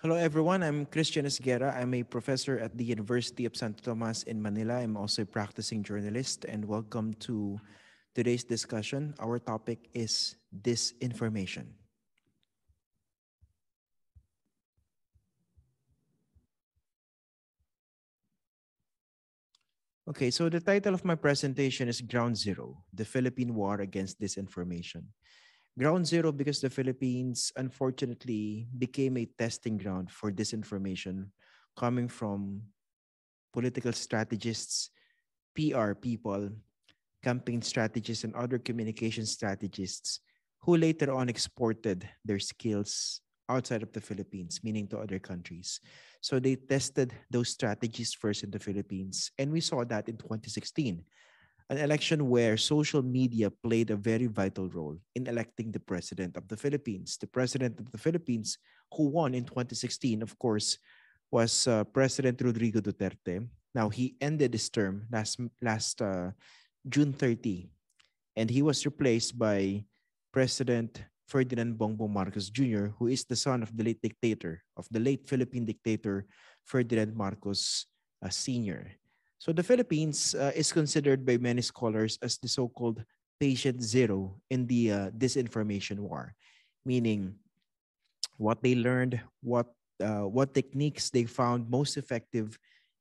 Hello, everyone. I'm Christiana Esguerra. I'm a professor at the University of Santo Tomas in Manila. I'm also a practicing journalist, and welcome to today's discussion. Our topic is disinformation. Okay, so the title of my presentation is Ground Zero, the Philippine War Against Disinformation. Ground Zero because the Philippines unfortunately became a testing ground for disinformation coming from political strategists, PR people, campaign strategists, and other communication strategists who later on exported their skills outside of the Philippines, meaning to other countries. So they tested those strategies first in the Philippines. And we saw that in 2016, an election where social media played a very vital role in electing the president of the Philippines. The president of the Philippines, who won in 2016, of course, was President Rodrigo Duterte. Now, he ended his term last June 30, and he was replaced by President Ferdinand Marcos Jr., who is the son of the late Philippine dictator Ferdinand Marcos Sr. So the Philippines is considered by many scholars as the so-called patient zero in the disinformation war, meaning what they learned, what techniques they found most effective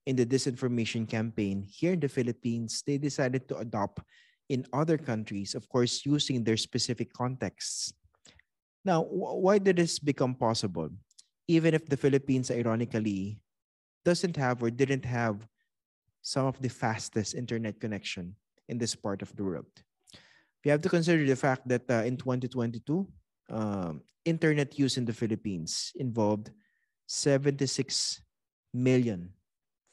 in the disinformation campaign here in the Philippines, they decided to adopt in other countries, of course, using their specific contexts. Now, why did this become possible? Even if the Philippines, ironically, doesn't have or didn't have some of the fastest internet connection in this part of the world. We have to consider the fact that in 2022, internet use in the Philippines involved 76 million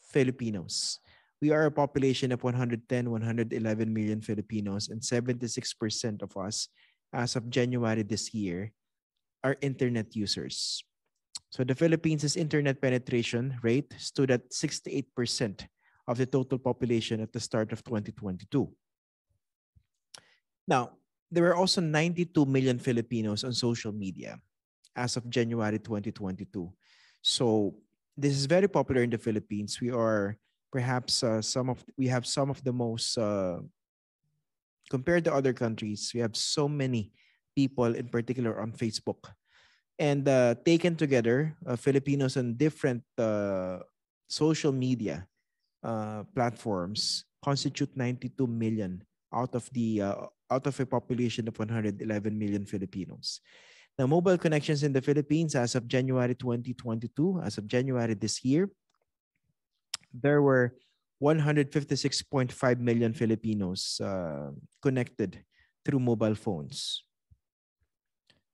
Filipinos. We are a population of 110, 111 million Filipinos, and 76% of us, as of January this year, are internet users. So the Philippines' internet penetration rate stood at 68% of the total population at the start of 2022. Now, there were also 92 million Filipinos on social media as of January 2022. So this is very popular in the Philippines. We are perhaps we have some of the most compared to other countries. We have so many people, in particular on Facebook, and taken together, Filipinos on different social media platforms constitute 92 million out of a population of 111 million Filipinos. Now, mobile connections in the Philippines as of January 2022, as of January this year, there were 156.5 million Filipinos connected through mobile phones.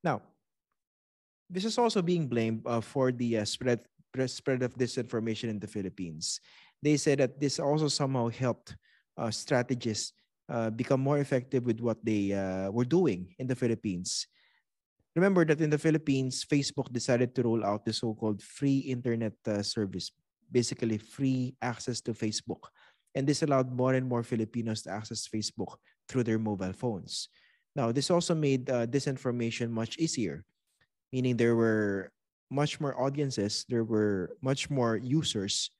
Now, this is also being blamed for the spread of disinformation in the Philippines. They said that this also somehow helped strategists become more effective with what they were doing in the Philippines. Remember that in the Philippines, Facebook decided to roll out the so-called free internet service, basically free access to Facebook. And this allowed more and more Filipinos to access Facebook through their mobile phones. Now, this also made disinformation much easier, meaning there were much more audiences, there were much more users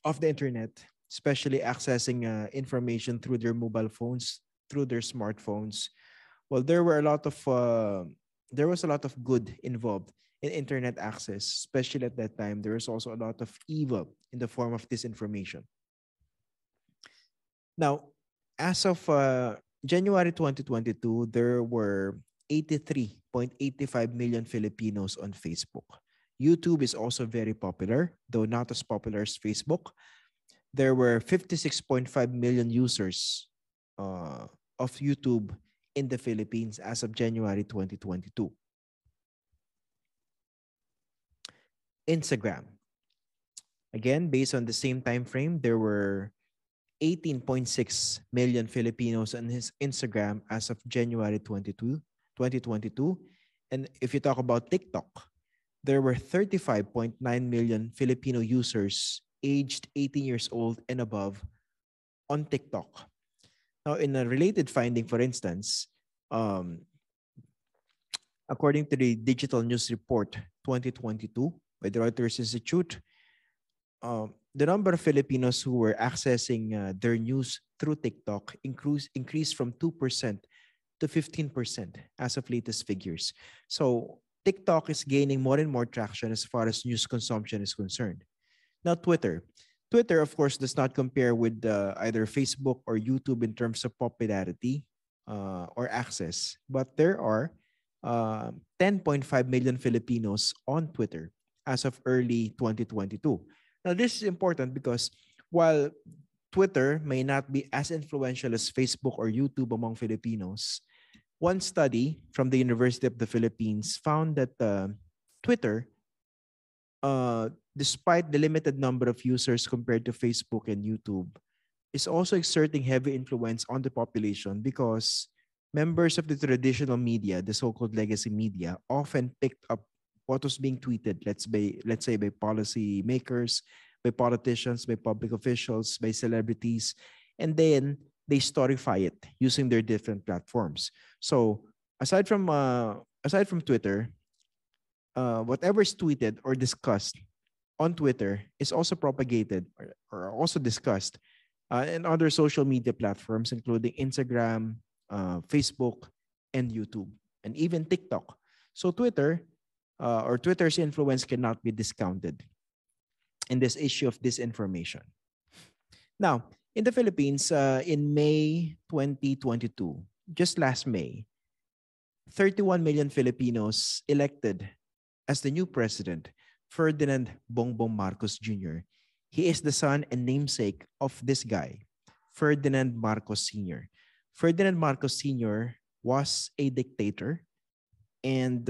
of the internet, especially accessing information through their mobile phones, through their smartphones. Well, there was a lot of good involved in internet access, especially at that time. There was also a lot of evil in the form of disinformation. Now, as of January 2022, there were 83.85 million Filipinos on Facebook. YouTube is also very popular, though not as popular as Facebook. There were 56.5 million users of YouTube in the Philippines as of January 2022. Instagram. Again, based on the same time frame, there were 18.6 million Filipinos on his Instagram as of January 2022. And if you talk about TikTok, there were 35.9 million Filipino users aged 18 years old and above on TikTok. Now, in a related finding, for instance, according to the Digital News Report 2022, by the Reuters Institute, the number of Filipinos who were accessing their news through TikTok increased from 2% to 15% as of latest figures. So TikTok is gaining more and more traction as far as news consumption is concerned. Now, Twitter. Twitter, of course, does not compare with either Facebook or YouTube in terms of popularity or access, but there are 10.5 million Filipinos on Twitter as of early 2022. Now, this is important because while Twitter may not be as influential as Facebook or YouTube among Filipinos, one study from the University of the Philippines found that Twitter, despite the limited number of users compared to Facebook and YouTube, is also exerting heavy influence on the population because members of the traditional media, the so-called legacy media, often picked up what was being tweeted, let's say by policy makers, by politicians, by public officials, by celebrities, and then they storify it using their different platforms. So aside from Twitter, whatever is tweeted or discussed on Twitter is also propagated or also discussed in other social media platforms, including Instagram, Facebook, and YouTube, and even TikTok. So Twitter's influence cannot be discounted in this issue of disinformation. Now, in the Philippines, in May 2022, just last May, 31 million Filipinos elected as the new president, Ferdinand Bongbong Marcos Jr. He is the son and namesake of this guy, Ferdinand Marcos Sr. Ferdinand Marcos Sr. was a dictator, and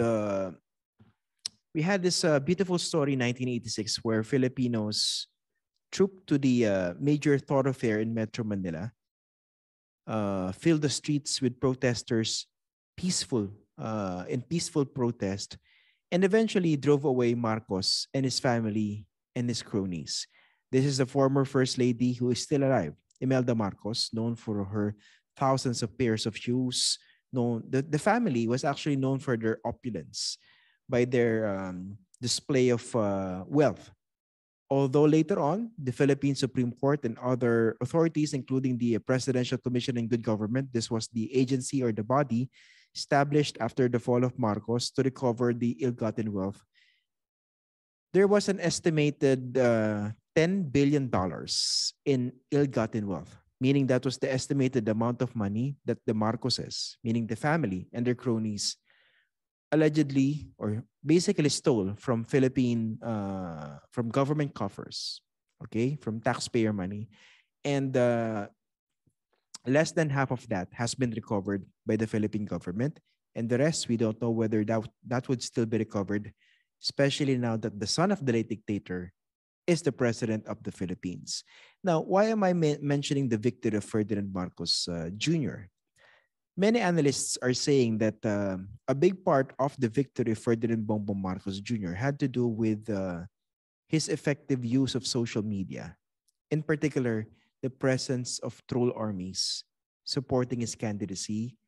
we had this beautiful story in 1986 where Filipinos trooped to the major thoroughfare in Metro Manila, filled the streets with protesters, in peaceful protest, and eventually drove away Marcos and his family and his cronies. This is the former First Lady who is still alive, Imelda Marcos, known for her thousands of pairs of shoes. The family was actually known for their opulence by their display of wealth. Although later on, the Philippine Supreme Court and other authorities, including the Presidential Commission on Good Government, this was the agency or the body established after the fall of Marcos to recover the ill-gotten wealth. There was an estimated $10 billion in ill-gotten wealth, meaning that was the estimated amount of money that the Marcoses, meaning the family and their cronies, allegedly or basically stole from from government coffers, okay, from taxpayer money, and less than half of that has been recovered by the Philippine government, and the rest we don't know whether that would still be recovered, especially now that the son of the late dictator is the president of the Philippines. Now, why am I mentioning the victory of Ferdinand Marcos Jr.? Many analysts are saying that a big part of the victory of Ferdinand Bongbong Marcos Jr. had to do with his effective use of social media, in particular, the presence of troll armies supporting his candidacy,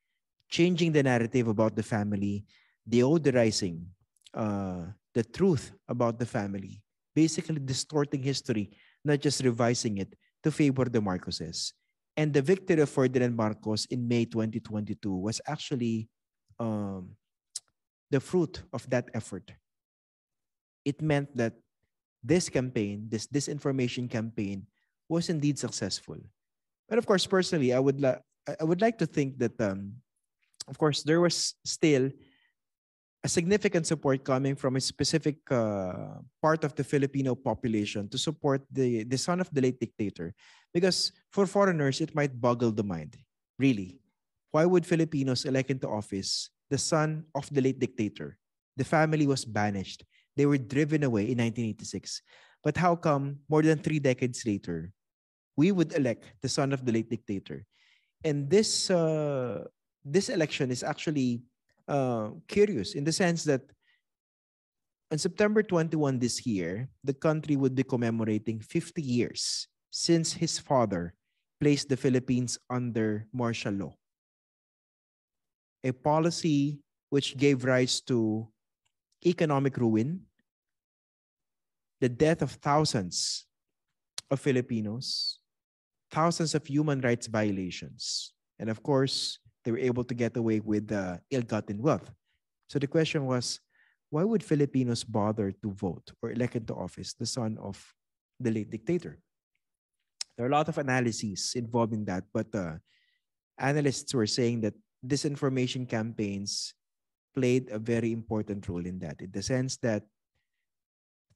changing the narrative about the family, deodorizing the truth about the family, basically distorting history, not just revising it to favor the Marcoses. And the victory of Ferdinand Marcos in May 2022 was actually the fruit of that effort. It meant that this campaign, this disinformation campaign, was indeed successful. But of course, personally, I would like to think that, of course, there was still a significant support coming from a specific part of the Filipino population to support the son of the late dictator. Because for foreigners, it might boggle the mind. Really, why would Filipinos elect into office the son of the late dictator? The family was banished. They were driven away in 1986. But how come more than 3 decades later, we would elect the son of the late dictator? And this election is actually curious in the sense that on September 21 this year, the country would be commemorating 50 years since his father placed the Philippines under martial law, a policy which gave rise to economic ruin, the death of thousands of Filipinos, thousands of human rights violations. And of course, they were able to get away with ill-gotten wealth. So the question was, why would Filipinos bother to vote or elect into office the son of the late dictator? There are a lot of analyses involved in that, but analysts were saying that disinformation campaigns played a very important role in that, in the sense that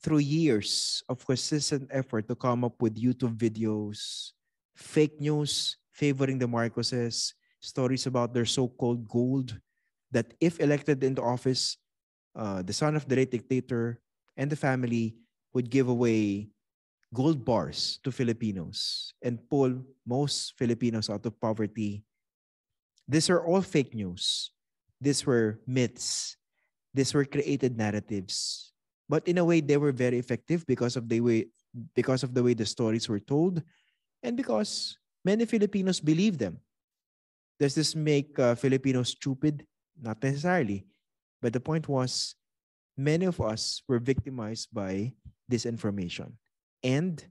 through years of consistent effort to come up with YouTube videos, fake news favoring the Marcoses, stories about their so-called gold, that if elected into office, the son of the late dictator and the family would give away gold bars to Filipinos and pull most Filipinos out of poverty. These are all fake news. These were myths. These were created narratives. But in a way, they were very effective because of the way the stories were told, and because many Filipinos believe them. Does this make Filipinos stupid? Not necessarily. But the point was, many of us were victimized by disinformation. And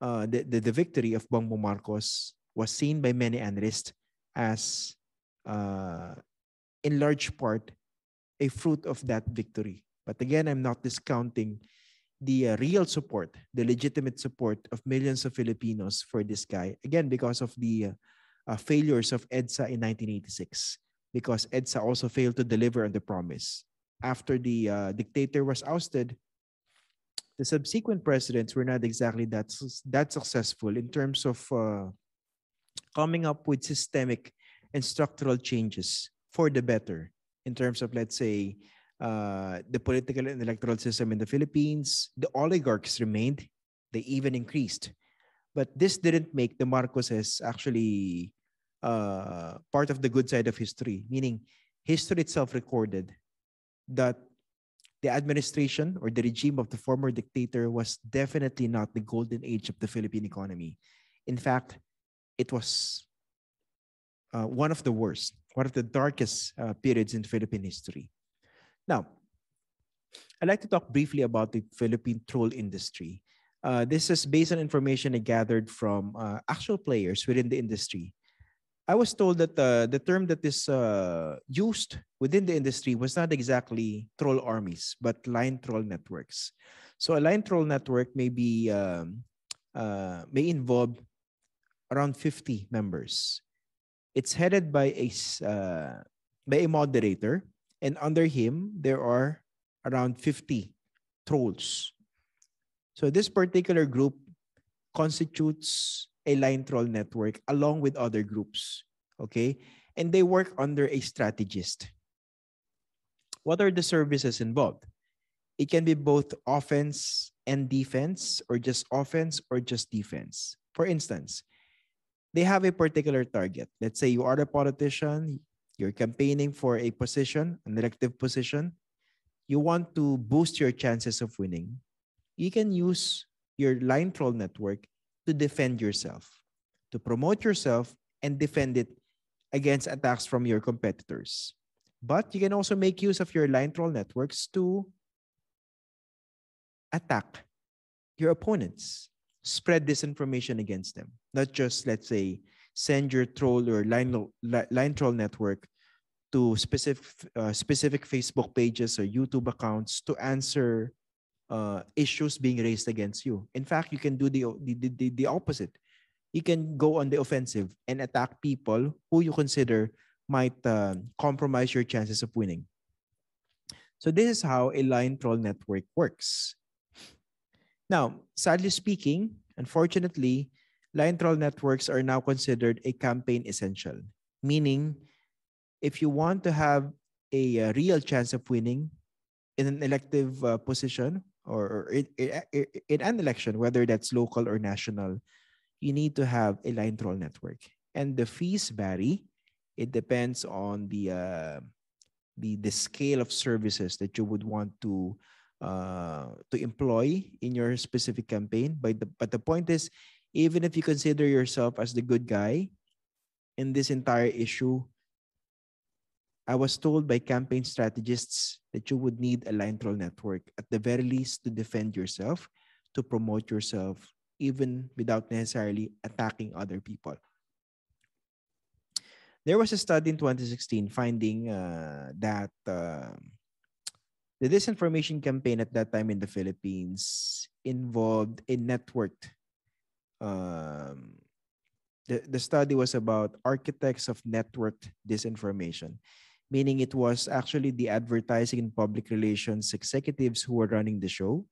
the victory of Bongbong Marcos was seen by many analysts as, in large part, a fruit of that victory. But again, I'm not discounting the real support, the legitimate support of millions of Filipinos for this guy. Again, because of the failures of EDSA in 1986. Because EDSA also failed to deliver on the promise. After the dictator was ousted, the subsequent presidents were not exactly that successful in terms of coming up with systemic and structural changes for the better in terms of, let's say, the political and electoral system in the Philippines. The oligarchs remained. They even increased. But this didn't make the Marcoses actually part of the good side of history, meaning history itself recorded that the administration or the regime of the former dictator was definitely not the golden age of the Philippine economy. In fact, it was one of the worst, one of the darkest periods in Philippine history. Now, I'd like to talk briefly about the Philippine troll industry. This is based on information I gathered from actual players within the industry. I was told that the term that is used within the industry was not exactly troll armies, but line troll networks. So a line troll network may involve around 50 members. It's headed by a moderator, and under him there are around 50 trolls. So this particular group constitutes a line troll network along with other groups, okay? And they work under a strategist. What are the services involved? It can be both offense and defense, or just offense or just defense. For instance, they have a particular target. Let's say you are a politician, you're campaigning for a position, an elective position. You want to boost your chances of winning. You can use your line troll network to defend yourself, to promote yourself and defend it against attacks from your competitors. But you can also make use of your line troll networks to attack your opponents, spread disinformation against them. Not just, let's say, send your troll or line troll network to specific Facebook pages or YouTube accounts to answer issues being raised against you. In fact, you can do the opposite. You can go on the offensive and attack people who you consider might compromise your chances of winning. So this is how a line troll network works. Now, sadly speaking, unfortunately, line troll networks are now considered a campaign essential, meaning if you want to have a real chance of winning in an elective position or in an election, whether that's local or national, you need to have a line troll network. And the fees vary. It depends on the scale of services that you would want to employ in your specific campaign. But the point is, even if you consider yourself as the good guy in this entire issue, I was told by campaign strategists that you would need a line troll network at the very least to defend yourself, to promote yourself, even without necessarily attacking other people. There was a study in 2016 finding that the disinformation campaign at that time in the Philippines involved a networked. Um, the study was about architects of networked disinformation, meaning it was actually the advertising and public relations executives who were running the show.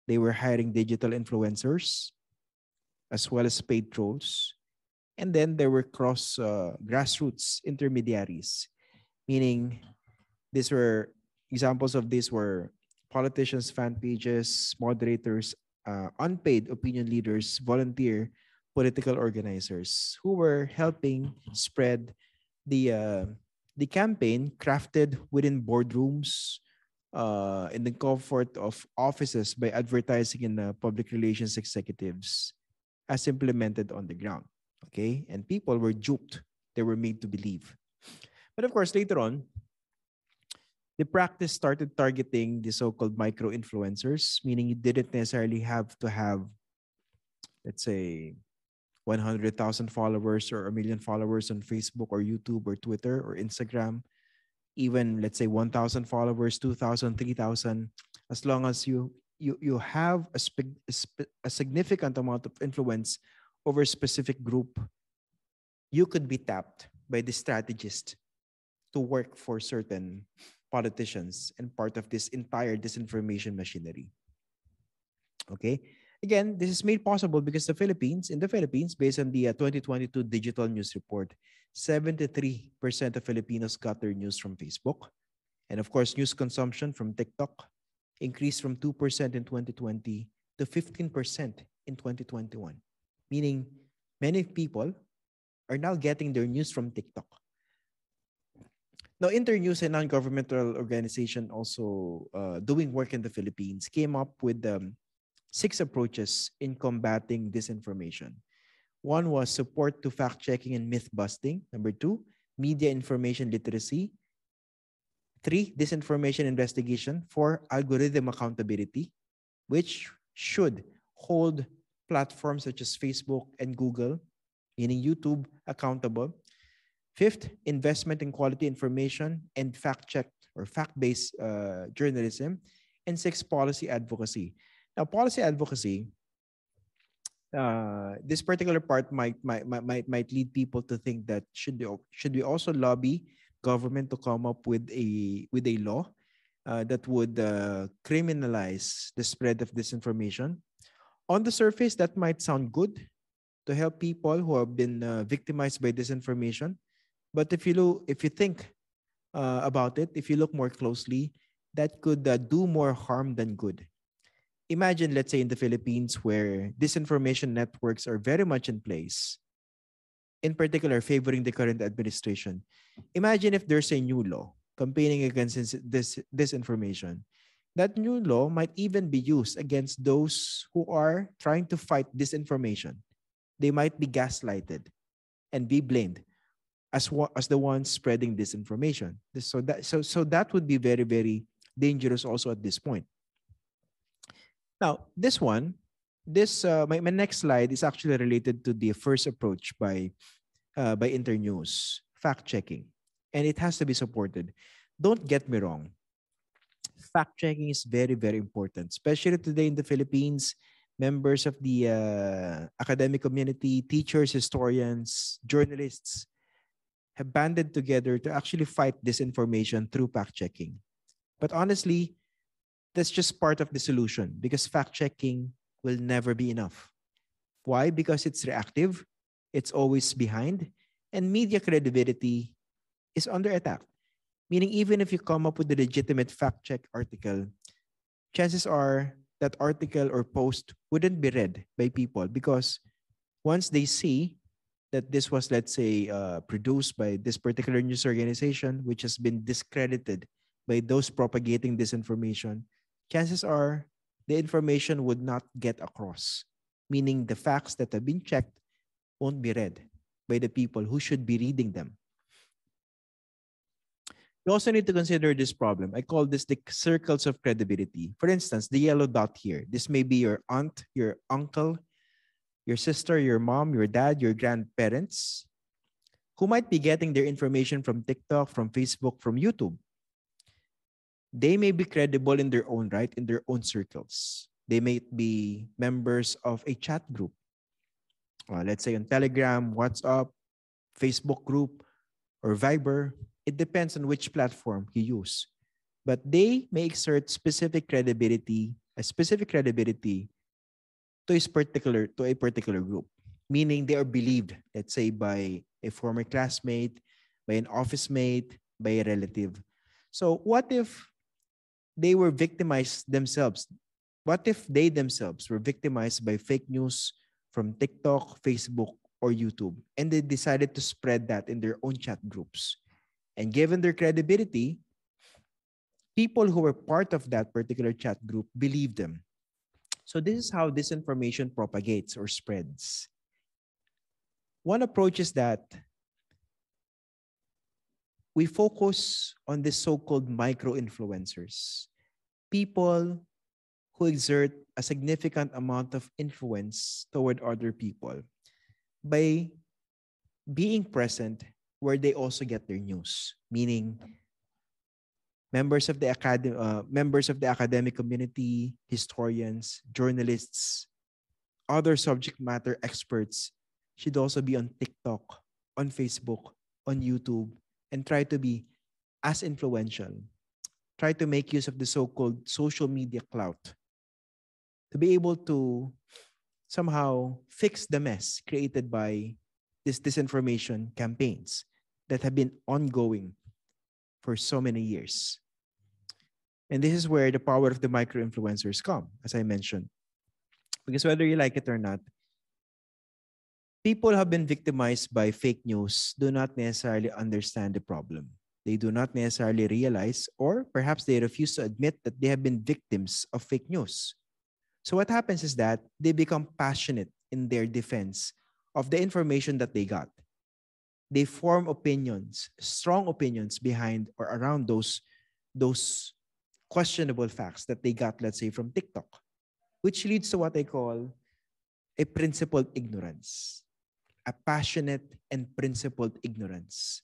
They were hiring digital influencers as well as paid trolls. And then there were grassroots intermediaries, meaning these were examples of these were politicians, fan pages, moderators, unpaid opinion leaders, volunteer political organizers who were helping spread the campaign crafted within boardrooms, in the comfort of offices by advertising and public relations executives as implemented on the ground. Okay, and people were duped; they were made to believe. But of course, later on, the practice started targeting the so-called micro influencers, meaning you didn't necessarily have to have, let's say, 100,000 followers or a million followers on Facebook or YouTube or Twitter or Instagram, even let's say 1,000 followers, 2,000, 3,000, as long as you have a significant amount of influence over a specific group, you could be tapped by the strategist to work for certain politicians and part of this entire disinformation machinery. Okay. Again, this is made possible because in the Philippines, based on the 2022 Digital News Report, 73% of Filipinos got their news from Facebook. And of course, news consumption from TikTok increased from 2% in 2020 to 15% in 2021. Meaning, many people are now getting their news from TikTok. Now, Internews, a non-governmental organization also doing work in the Philippines, came up with 6 approaches in combating disinformation. One was support to fact-checking and myth-busting. Number 2, media information literacy. 3, disinformation investigation. 4, algorithm accountability, which should hold platforms such as Facebook and Google, meaning YouTube, accountable. 5th, investment in quality information and fact-checked or fact-based journalism. And 6, policy advocacy. Now, policy advocacy, this particular part might lead people to think that should we also lobby government to come up with a law that would criminalize the spread of disinformation. On the surface, that might sound good to help people who have been victimized by disinformation. But if you think about it, if you look more closely, that could do more harm than good. Imagine, let's say, in the Philippines where disinformation networks are very much in place, in particular favoring the current administration. Imagine if there's a new law campaigning against this disinformation. That new law might even be used against those who are trying to fight disinformation. They might be gaslighted and be blamed as the ones spreading disinformation. So that would be very, very dangerous also at this point. Now, my next slide is actually related to the first approach by Internews, fact-checking. And it has to be supported. Don't get me wrong. Fact-checking is very, very important, especially today in the Philippines. Members of the academic community, teachers, historians, journalists have banded together to actually fight disinformation through fact-checking. But honestly, that's just part of the solution because fact-checking will never be enough. Why? Because it's reactive, it's always behind, and media credibility is under attack. Meaning even if you come up with a legitimate fact-check article, chances are that article or post wouldn't be read by people because once they see that this was, let's say, produced by this particular news organization, which has been discredited by those propagating disinformation, chances are the information would not get across, meaning the facts that have been checked won't be read by the people who should be reading them. You also need to consider this problem. I call this the circles of credibility. For instance, the yellow dot here. This may be your aunt, your uncle, your sister, your mom, your dad, your grandparents, who might be getting their information from TikTok, from Facebook, from YouTube. They may be credible in their own right, in their own circles. They may be members of a chat group. Let's say on Telegram, WhatsApp, Facebook group, or Viber. It depends on which platform you use. But they may exert specific credibility to a particular group, meaning they are believed, let's say, by a former classmate, by an office mate, by a relative. So what if they were victimized themselves? What if they themselves were victimized by fake news from TikTok, Facebook, or YouTube, and they decided to spread that in their own chat groups? And given their credibility, people who were part of that particular chat group believe them. So this is how disinformation propagates or spreads. One approach is that we focus on the so-called micro-influencers, people who exert a significant amount of influence toward other people by being present where they also get their news, meaning members of the academic community, historians, journalists, other subject matter experts should also be on TikTok, on Facebook, on YouTube, and try to be as influential. Try to make use of the so-called social media clout to be able to somehow fix the mess created by these disinformation campaigns that have been ongoing for so many years. And this is where the power of the micro-influencers come, as I mentioned. Because whether you like it or not, people have been victimized by fake news do not necessarily understand the problem. They do not necessarily realize, or perhaps they refuse to admit that they have been victims of fake news. So what happens is that they become passionate in their defense of the information that they got. They form opinions, strong opinions behind or around those questionable facts that they got, let's say, from TikTok, which leads to what I call a principled ignorance, a passionate and principled ignorance.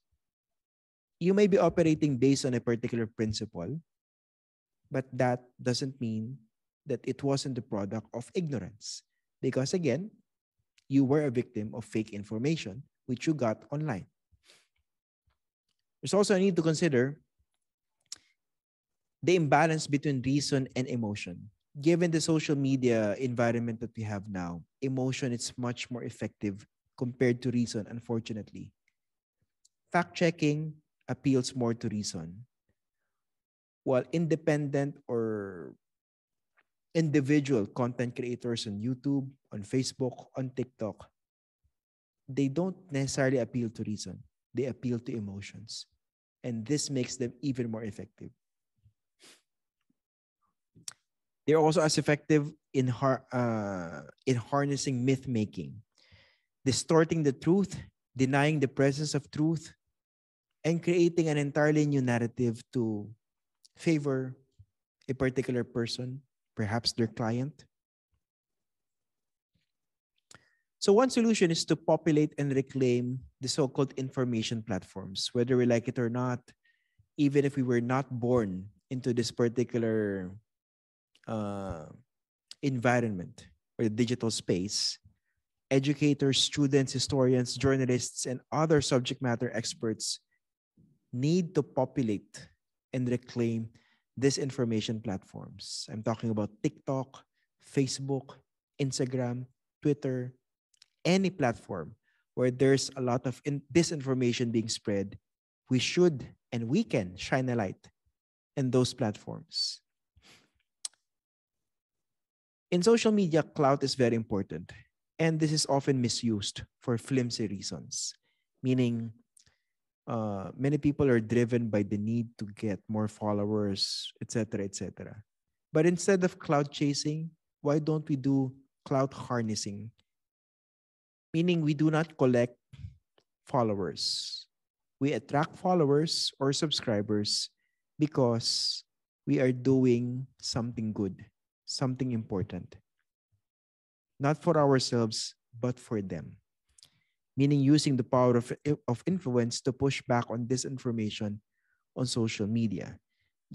You may be operating based on a particular principle, but that doesn't mean that it wasn't the product of ignorance. Because again, you were a victim of fake information, which you got online. There's also a need to consider the imbalance between reason and emotion. Given the social media environment that we have now, emotion is much more effective compared to reason, unfortunately. Fact-checking appeals more to reason, while independent or individual content creators on YouTube, on Facebook, on TikTok, they don't necessarily appeal to reason. They appeal to emotions. And this makes them even more effective. They're also as effective in harnessing myth-making, distorting the truth, denying the presence of truth, and creating an entirely new narrative to favor a particular person, perhaps their client. So one solution is to populate and reclaim the so-called information platforms, whether we like it or not, even if we were not born into this particular environment or the digital space. Educators, students, historians, journalists, and other subject matter experts need to populate and reclaim these information platforms. I'm talking about TikTok, Facebook, Instagram, Twitter, any platform where there's a lot of disinformation being spread. We should and we can shine a light in those platforms. In social media, clout is very important. And this is often misused for flimsy reasons, meaning many people are driven by the need to get more followers, etc., etc. But instead of clout chasing, why don't we do clout harnessing? Meaning we do not collect followers. We attract followers or subscribers because we are doing something good, something important, not for ourselves, but for them. Meaning using the power of influence to push back on disinformation on social media.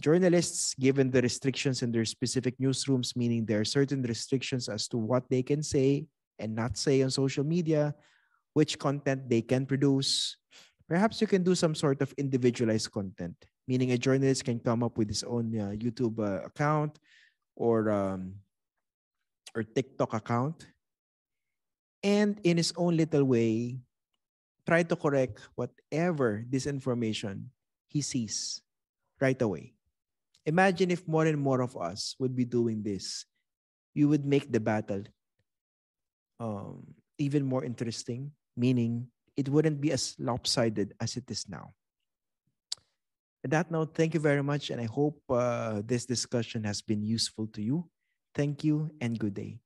Journalists, given the restrictions in their specific newsrooms, meaning there are certain restrictions as to what they can say and not say on social media, which content they can produce. Perhaps you can do some sort of individualized content, meaning a journalist can come up with his own YouTube account or TikTok account, and in his own little way, try to correct whatever disinformation he sees right away. Imagine if more and more of us would be doing this. You would make the battle even more interesting, meaning it wouldn't be as lopsided as it is now. On that note, thank you very much, and I hope this discussion has been useful to you. Thank you and good day.